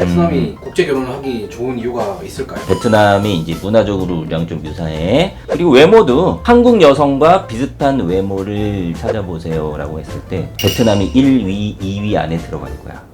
베트남이 국제 결혼을 하기 좋은 이유가 있을까요? 베트남이 이제 문화적으로 우리랑 좀 유사해. 그리고 외모도 한국 여성과 비슷한 외모를 찾아보세요 라고 했을 때 베트남이 1위, 2위 안에 들어갈 거야.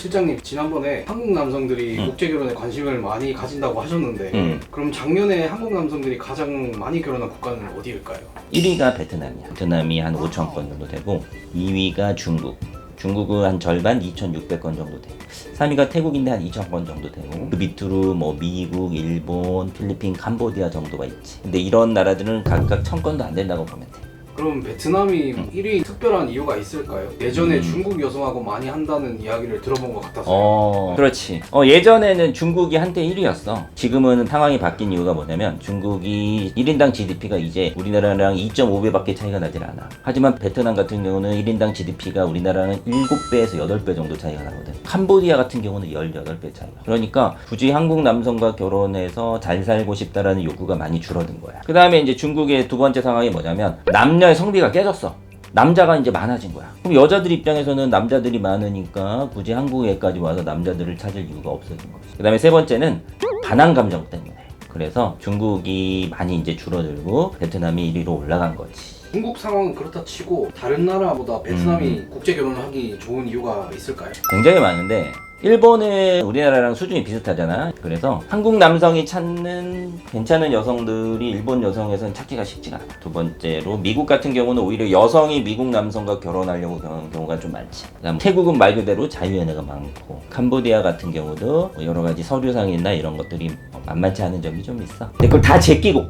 실장님, 지난번에 한국 남성들이 국제 결혼에 관심을 많이 가진다고 하셨는데 그럼 작년에 한국 남성들이 가장 많이 결혼한 국가는 어디일까요? 1위가 베트남이야. 베트남이 한 5천 건 정도 되고 2위가 중국. 중국은 한 절반 2,600건 정도 돼. 3위가 태국인데 한 2,000건 정도 되고 그 밑으로 뭐 미국, 일본, 필리핀, 캄보디아 정도가 있지. 근데 이런 나라들은 각각 1,000건도 안 된다고 보면 돼. 그럼 베트남이 1위 특별한 이유가 있을까요? 예전에 중국 여성하고 많이 한다는 이야기를 들어본 것 같아서. 그렇지. 예전에는 중국이 한때 1위였어. 지금은 상황이 바뀐 이유가 뭐냐면 중국이 1인당 GDP가 이제 우리나라랑 2.5배밖에 차이가 나질 않아. 하지만 베트남 같은 경우는 1인당 GDP가 우리나라는 7배에서 8배 정도 차이가 나거든. 캄보디아 같은 경우는 18배 차이야. 그러니까 굳이 한국 남성과 결혼해서 잘 살고 싶다라는 요구가 많이 줄어든 거야. 그 다음에 이제 중국의 두 번째 상황이 뭐냐면 남녀의 성비가 깨졌어. 남자가 이제 많아진 거야. 그럼 여자들 입장에서는 남자들이 많으니까 굳이 한국에까지 와서 남자들을 찾을 이유가 없어진 거지. 그 다음에 세 번째는 반항 감정 때문에. 그래서 중국이 많이 이제 줄어들고 베트남이 1위로 올라간 거지. 중국 상황은 그렇다 치고 다른 나라보다 베트남이 국제 결혼을 하기 좋은 이유가 있을까요? 굉장히 많은데 일본은 우리나라랑 수준이 비슷하잖아. 그래서 한국 남성이 찾는 괜찮은 여성들이 일본 여성에서는 찾기가 쉽지가 않아. 두 번째로 미국 같은 경우는 오히려 여성이 미국 남성과 결혼하려고 하는 경우가 좀 많지. 그다음 태국은 말 그대로 자유연애가 많고 캄보디아 같은 경우도 여러 가지 서류상이나 이런 것들이 만만치 않은 점이 좀 있어. 근데 그걸 다 제끼고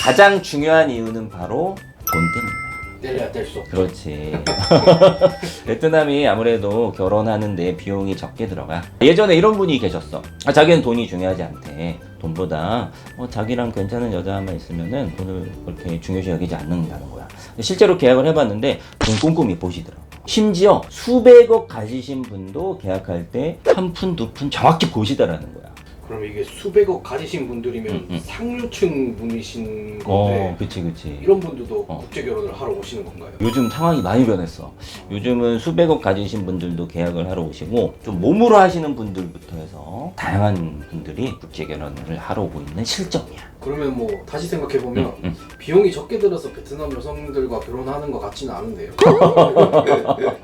가장 중요한 이유는 바로 돈 때문이야. 뗄래야 뗄 수 없죠. 그렇지. 베트남이 아무래도 결혼하는데 비용이 적게 들어가. 예전에 이런 분이 계셨어. 자기는 돈이 중요하지 않대. 돈보다 자기랑 괜찮은 여자만 있으면은 돈을 그렇게 중요시 여기지 않는다는 거야. 실제로 계약을 해봤는데 돈 꼼꼼히 보시더라고. 심지어 수백억 가지신 분도 계약할 때 한 푼, 두 푼 정확히 보시더라는 거야. 그럼 이게 수백억 가지신 분들이면 상류층 분이신 건데 그치. 이런 분들도 국제 결혼을 하러 오시는 건가요? 요즘 상황이 많이 변했어. 요즘은 수백억 가지신 분들도 계약을 하러 오시고 좀 몸으로 하시는 분들부터 해서 다양한 분들이 국제 결혼을 하러 오고 있는 실정이야. 그러면 뭐 다시 생각해보면 비용이 적게 들어서 베트남 여성들과 결혼하는 것 같지는 않은데요.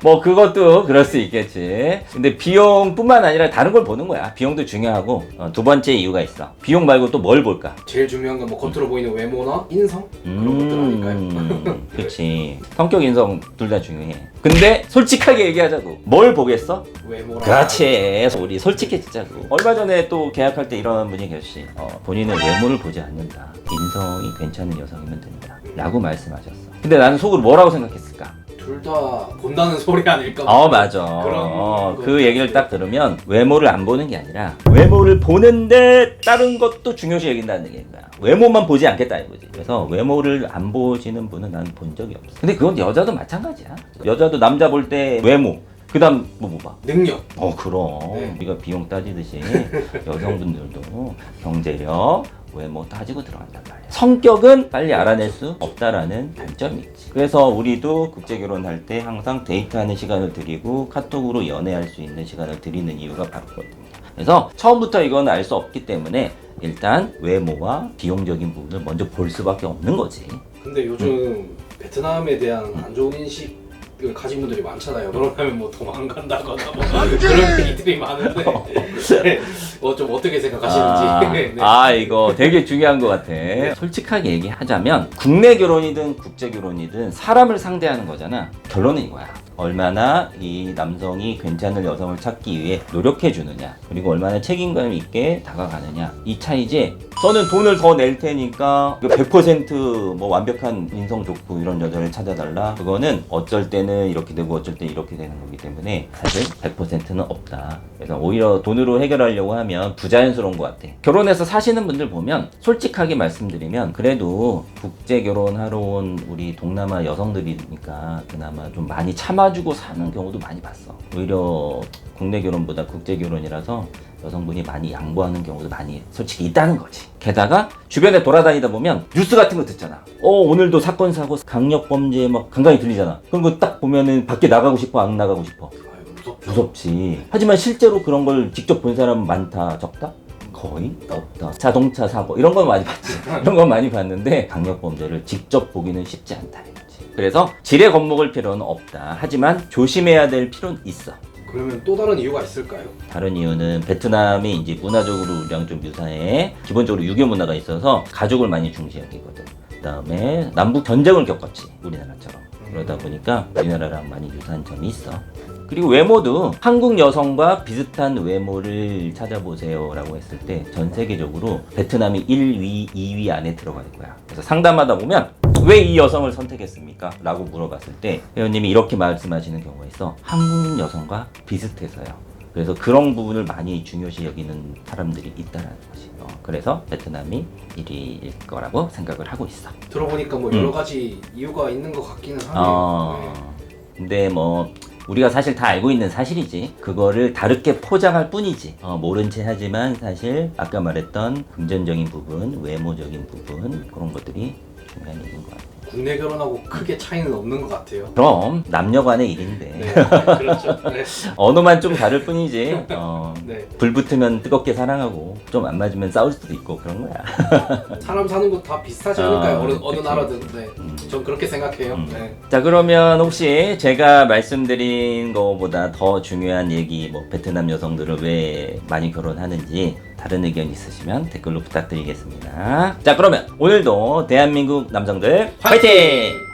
뭐 그것도 그럴 수 있겠지. 근데 비용뿐만 아니라 다른 걸 보는 거야. 비용도 중요하고 두 번째 이유가 있어. 비용 말고 또 뭘 볼까? 제일 중요한 건 뭐 겉으로 보이는 외모나 인성? 그런 것들 아닐까요? 그렇지. 성격 인성 둘 다 중요해. 근데 솔직하게 얘기하자고. 뭘 보겠어? 외모랑. 그렇지. 우리 솔직해지자고. 얼마 전에 또 계약할 때 이런 분이 계시. 본인은 외모를 보지 않는다. 인성이 괜찮은 여성이면 된다. 라고 말씀하셨어. 근데 나는 속으로 뭐라고 생각했을까? 둘 다 본다는 소리 아닐까? 맞아. 그런 그 얘기를 딱 들으면 외모를 안 보는 게 아니라 외모를 보는데 다른 것도 중요시 여긴다는 얘기인 거야. 외모만 보지 않겠다 이거지. 그래서 외모를 안 보시는 분은 난 본 적이 없어. 근데 그건 여자도 마찬가지야. 여자도 남자 볼 때 외모, 그 다음 뭐 봐? 능력. 그럼. 네. 우리가 비용 따지듯이 여성분들도 경제력, 외모 따지고 들어간단 말이야. 성격은 빨리 알아낼 수 없다라는 단점이 있지. 그래서 우리도 국제결혼할 때 항상 데이트하는 시간을 드리고 카톡으로 연애할 수 있는 시간을 드리는 이유가 바로 그거거든요. 그래서 처음부터 이건 알 수 없기 때문에 일단 외모와 비용적인 부분을 먼저 볼 수밖에 없는 거지. 근데 요즘 베트남에 대한 안 좋은 인식을 가진 분들이 많잖아요. 결혼하면 뭐 도망간다거나 뭐 그런 얘기들이 많은데 좀 어떻게 생각하시는지. 네. 이거 되게 중요한 것 같아. 솔직하게 얘기하자면 국내 결혼이든 국제 결혼이든 사람을 상대하는 거잖아. 결론은 이거야. 얼마나 이 남성이 괜찮은 여성을 찾기 위해 노력해 주느냐, 그리고 얼마나 책임감 있게 다가가느냐, 이 차이지. 저는 돈을 더 낼 테니까 100% 완벽한 인성 좋고 이런 여자를 찾아달라, 그거는 어쩔 때는 이렇게 되고 어쩔 때 이렇게 되는 거기 때문에 사실 100%는 없다. 그래서 오히려 돈으로 해결하려고 하면 부자연스러운 것 같아. 결혼해서 사시는 분들 보면 솔직하게 말씀드리면 그래도 국제 결혼하러 온 우리 동남아 여성들이니까 그나마 좀 많이 참아주고 사는 경우도 많이 봤어. 오히려 국내 결혼보다 국제 결혼이라서 여성분이 많이 양보하는 경우도 많이 솔직히 있다는 거지. 게다가 주변에 돌아다니다 보면 뉴스 같은 거 듣잖아. 오늘도 사건 사고 강력 범죄 막 간간히 들리잖아. 그런 거 딱 보면은 밖에 나가고 싶어 안 나가고 싶어? 무섭죠. 무섭지. 하지만 실제로 그런 걸 직접 본 사람은 많다, 적다? 거의 없다. 자동차 사고 이런 건 많이 봤지. 이런 건 많이 봤는데 강력 범죄를 직접 보기는 쉽지 않다 이거지. 그래서 지레 겁먹을 필요는 없다. 하지만 조심해야 될 필요는 있어. 그러면 또 다른 이유가 있을까요? 다른 이유는 베트남이 이제 문화적으로 우리랑 좀 유사해. 기본적으로 유교 문화가 있어서 가족을 많이 중시하기거든. 그다음에 남북 전쟁을 겪었지, 우리나라처럼. 그러다 보니까 우리나라랑 많이 유사한 점이 있어. 그리고 외모도 한국 여성과 비슷한 외모를 찾아보세요라고 했을 때 전 세계적으로 베트남이 1위, 2위 안에 들어갈 거야. 그래서 상담하다 보면 왜 이 여성을 선택했습니까? 라고 물어봤을 때 회원님이 이렇게 말씀하시는 경우가 있어. 한국 여성과 비슷해서요. 그래서 그런 부분을 많이 중요시 여기는 사람들이 있다는 거지. 그래서 베트남이 1위일 거라고 생각을 하고 있어. 들어보니까 뭐 여러 가지 이유가 있는 것 같기는 하네요. 근데 뭐 우리가 사실 다 알고 있는 사실이지. 그거를 다르게 포장할 뿐이지. 모른 채 하지만 사실 아까 말했던 금전적인 부분, 외모적인 부분 그런 것들이 중요한 얘기인 것 같아요. 국내 결혼하고 크게 차이는 없는 것 같아요. 그럼 남녀 간의 일인데 네, 그렇죠. 네. 언어만 좀 다를 뿐이지. 네. 불 붙으면 뜨겁게 사랑하고 좀 안 맞으면 싸울 수도 있고 그런 거야. 사람 사는 곳 다 비슷하지 않을까요? 어느 그치. 나라든. 네. 전 그렇게 생각해요. 네. 자, 그러면 혹시 제가 말씀드린 거보다 더 중요한 얘기, 뭐 베트남 여성들을 왜 많이 결혼하는지 다른 의견 있으시면 댓글로 부탁드리겠습니다. 자, 그러면 오늘도 대한민국 남성들 화이팅!